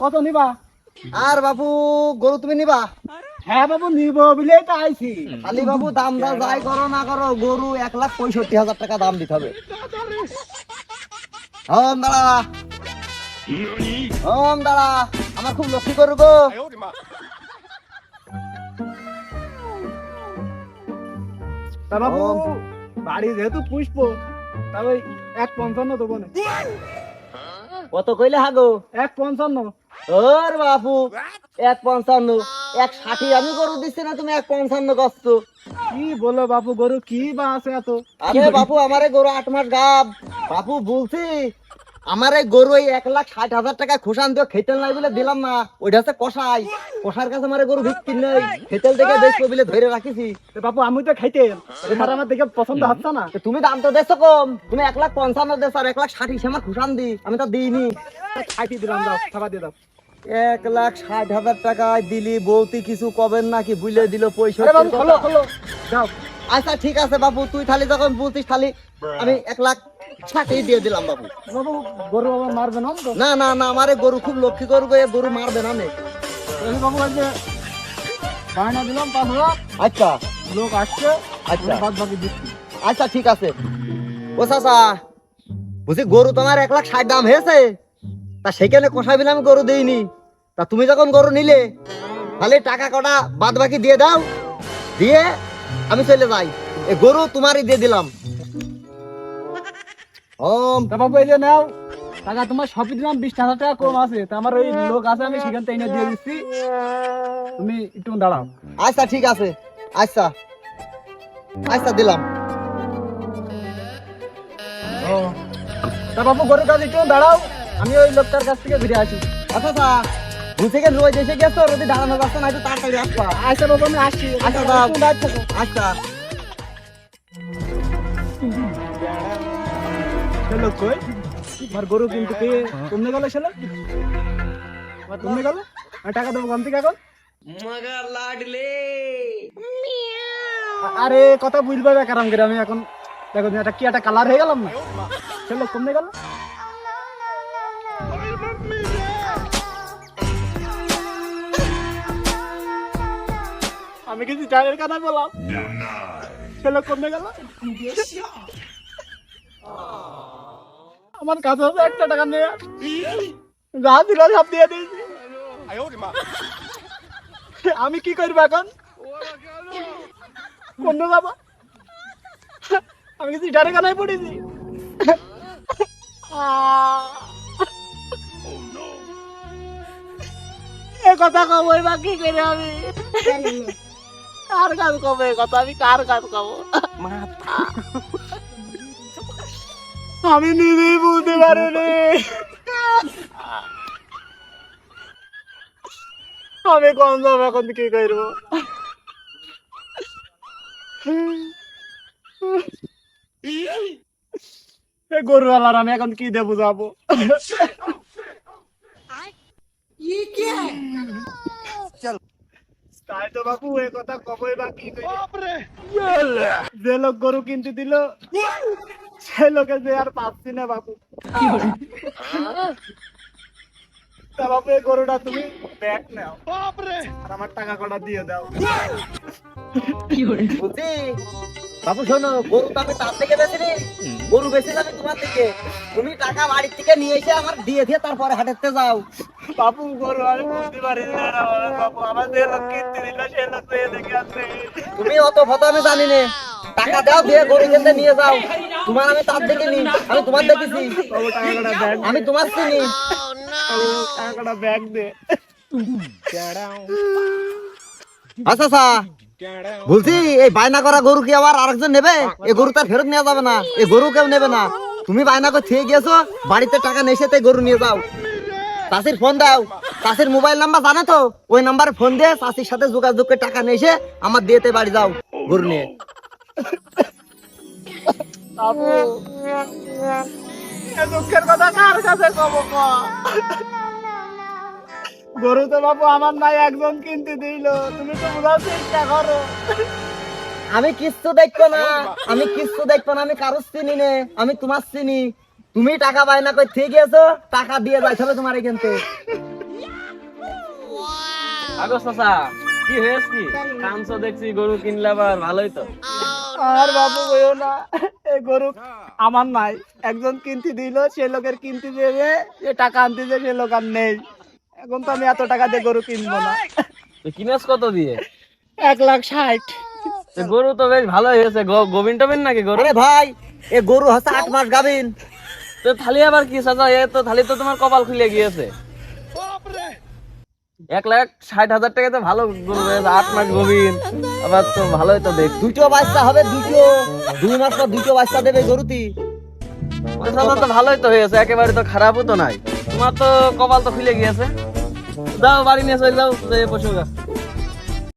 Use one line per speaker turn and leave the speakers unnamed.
কত নিবা?
আর বাবু গরু তুমি নিবা?
হ্যাঁ বাবু নিব বলেই তো আইছি।
খালি বাবু দাম দাও, যাই করো না করো, গরু 1,65,000 টাকা দাম দিতে হবে। ওম দাঁড়া, ওম দাঁড়া, আমার খুব লক্ষ্মী গরু গো।
তা বাবু
ও।
বাড়ি যেহেতু পুষবো তবে 1.55 দেবো না।
কত কইলে হাগো?
1.55।
ওর বাপু 1,55, 1,60 আমি গরু দিচ্ছি না, তুমি 1,55 করছো?
কি বলো বাপু, গরু কি বা আছে এত?
আরে বাপু আমার এই গরু 8 মাস গাব। বাপু বলছি আমার এই গরু এই 1,60,000 টাকা খুশান দিয়ে খেতেল নাই বলে দিলাম না। ওইটা হচ্ছে কষাই, কষার কাছে আমার এই গরু বিক্রি নেই, খেতেল থেকে বেচবো বলে ধরে রাখিছি।
তো বাপু আমি তো খাইতে, তোমার আমার দেখে পছন্দ হচ্ছে না।
তো তুমি দাম তো দেছো কম, তুমি 1,55 দেছো আর 1,60,000 সে আমার খুশান দি, আমি তো দিইনি।
খাইতে দিলাম, দাও খাবার দিয়ে দাও।
1,60,000 টাকায় দিলি, বৌতি কিছু কবেন নাকি বুঝলে দিল পয়সা।
আরে বাবু খোলো খোলো, দাও।
আচ্ছা ঠিক আছে বাবু, তুই খালি যখন বলছিস খালি আমি 1,60,000 দিয়ে দিলাম বাবু।
বাবু গরু আমার মারবে না তো?
না না না, আমার এই গরু খুব লক্ষ্মী গরু গো, এ গরু মারবে না নে।
তাহলে বাবু ওই যে বায়না দিলাম 5,000,
আচ্ছা
লোক আসছে,
আচ্ছা
বাদ বাকি দিচ্ছি।
আচ্ছা ঠিক আছে। ও চাচা বুঝি গরু তোমার 1,60,000 দাম হয়েছে, তা সেখানে কষাই বিলে আমি গরু দিইনি। তা তুমি যখন গরু নিলে তাহলে টাকা কটা বাদ বাকি দিয়ে দাও, দিয়ে আমি চলে যাই। এই গরু তোমারই দিয়ে দিলাম। ওম
তা বাবু এই যে নাও টাকা, তোমার সবই দিলাম, 20,000 টাকা কম আছে। তা আমার ওই লোক আছে, আমি সেখান থেকে এনে দিয়ে দিচ্ছি, তুমি একটু দাঁড়াও।
আচ্ছা ঠিক আছে, আচ্ছা আচ্ছা দিলাম।
তা বাবু গরুর কাছে একটু দাঁড়াও, আমি ওই লোকটার কাছ থেকে ঘুরে আসি।
আচ্ছা আচ্ছা, বুঝে গেল রোজ এসে গেছো, রোদে দাঁড়ানো যাচ্ছে না, একটু তাড়াতাড়ি আসবা।
আচ্ছা বাবু আমি আসছি।
আচ্ছা দাও।
একটু দাঁড়িয়ে থাকো।
আচ্ছা
চলো কই আমার গরু কিন্তু কে কমনে গেল, ছেলে কমনে গেল, আমি টাকা দেবো কম থেকে এখন। আরে কথা বুঝবে বেকার করে, আমি এখন দেখো একটা কি একটা কালার হয়ে গেলাম না, ছেলে কমনে গেল। আমি কিছু জানের কথা বললাম, ছেলে কমনে গেল। আমার কাছে আছে 1 টাকা নেই, যা ছিল সব দিয়ে দিয়েছি। আমি কি করবো এখন, কোন যাবো? আমি কিছু ডারে কানায় পড়েছি। এ কথা কব বা কি করে আমি, কার কাজ কব এ কথা, আমি কার কাজ কব? আমি নিজেই বুঝতে পারিনি আমি কোন যাবো, এখন কি করবো? গরুওয়ালার আমি এখন কি দেবো যাবো? তাই তো বাবু এ কথা কবই বা কি করে? যে লোক গরু কিনতে দিল সে লোকে যে আর পাচ্ছি না বাবু। তা বাবু এই গরুটা তুমি ব্যাগ নাও আর আমার টাকা কটা দিয়ে দাও।
বুঝছি বাবু, শোনো, গরু তো আমি তার থেকে বেশি নি, গরু বেশি যাবে তোমার থেকে। তুমি টাকা বাড়ির থেকে নিয়ে এসে আমার দিয়ে দিয়ে তারপরে হাঁটাতে যাও।
বাবু গরু আমি বুঝতে পারি না বাবু, আমার যে লোক কিনতে দিল সে লোক তো এদিকে আছে।
তুমি অত ফটো আমি জানি না, টাকা দাও দিয়ে গরু কিনতে নিয়ে যাও। তোমার আমি তার দেখে নি, আমি তোমার দেখেছি,
বাবু টাকা কটা ব্যাগ,
আমি তোমার চিনি।
বাবু টাকা কটা ব্যাগ দে।
আচ্ছা আচ্ছা, বলছি এই বায়না করা গরু কি আবার আরেকজন নেবে? এই গরু তার ফেরত নেওয়া যাবে না, এই গরু কেউ নেবে না। তুমি বায়না করে থেকে গেছো, বাড়িতে টাকা নেই, তাই গরু নিয়ে যাও। চাষির ফোন দাও, চাষির মোবাইল নাম্বার জানো তো, ওই নাম্বারে ফোন দিয়ে চাষির সাথে যোগাযোগ করে টাকা নিয়ে এসে আমার দিয়েতে বাড়ি যাও গরু নিয়ে।
বাবু এ দুঃখের কথা কার কাছে কব? গরু তো বাবু আমার নাই, একজন কিনতে দিল, তুমি তো বোঝার চেষ্টা করো।
আমি কিচ্ছু দেখবো না, আমি কিচ্ছু দেখবো না, আমি কারোর চিনি নে, আমি তোমার চিনি। তুমি টাকা বায়না করে থেকে গেছো, টাকা দিয়ে যাইতে হবে তোমার এখান থেকে।
আগো চাচা কি হয়েছে কি কামছো দেখছি গরু কিনলে আবার ভালোই তো।
আর বাবু বইও না, এই গরু আমার নাই, একজন কিনতে দিল, সে লোকের কিনতে দেবে, যে টাকা আনতে যে সে লোক আর নেই। এখন তো আমি এত টাকা দিয়ে গরু কিনবো না।
তো কিনেছ কত দিয়ে?
1,60,000।
তো গরু তো বেশ ভালোই হয়েছে, গোবিন টোবিন নাকি গরু?
আরে ভাই এ গরু হচ্ছে 8 মাস গাবিন।
তো থালি আবার কি চাচা, এ তো থালি তো তোমার কপাল খুলে গিয়েছে। 1,60,000 টাকা তো ভালো গরু হয়েছে, 8 মাস গোবিন, আবার তো ভালোই তো দেখ।
দুটো বাচ্চা হবে, 2 মাস পর 2টো বাচ্চা দেবে গরুটি।
চাচা তো ভালোই তো হয়েছে, একেবারে তো খারাপও তো নাই। তোমার তো কপাল তো খুলে গিয়েছে। যাও বাড়ি নিয়ে চলে যাও, পশু গা।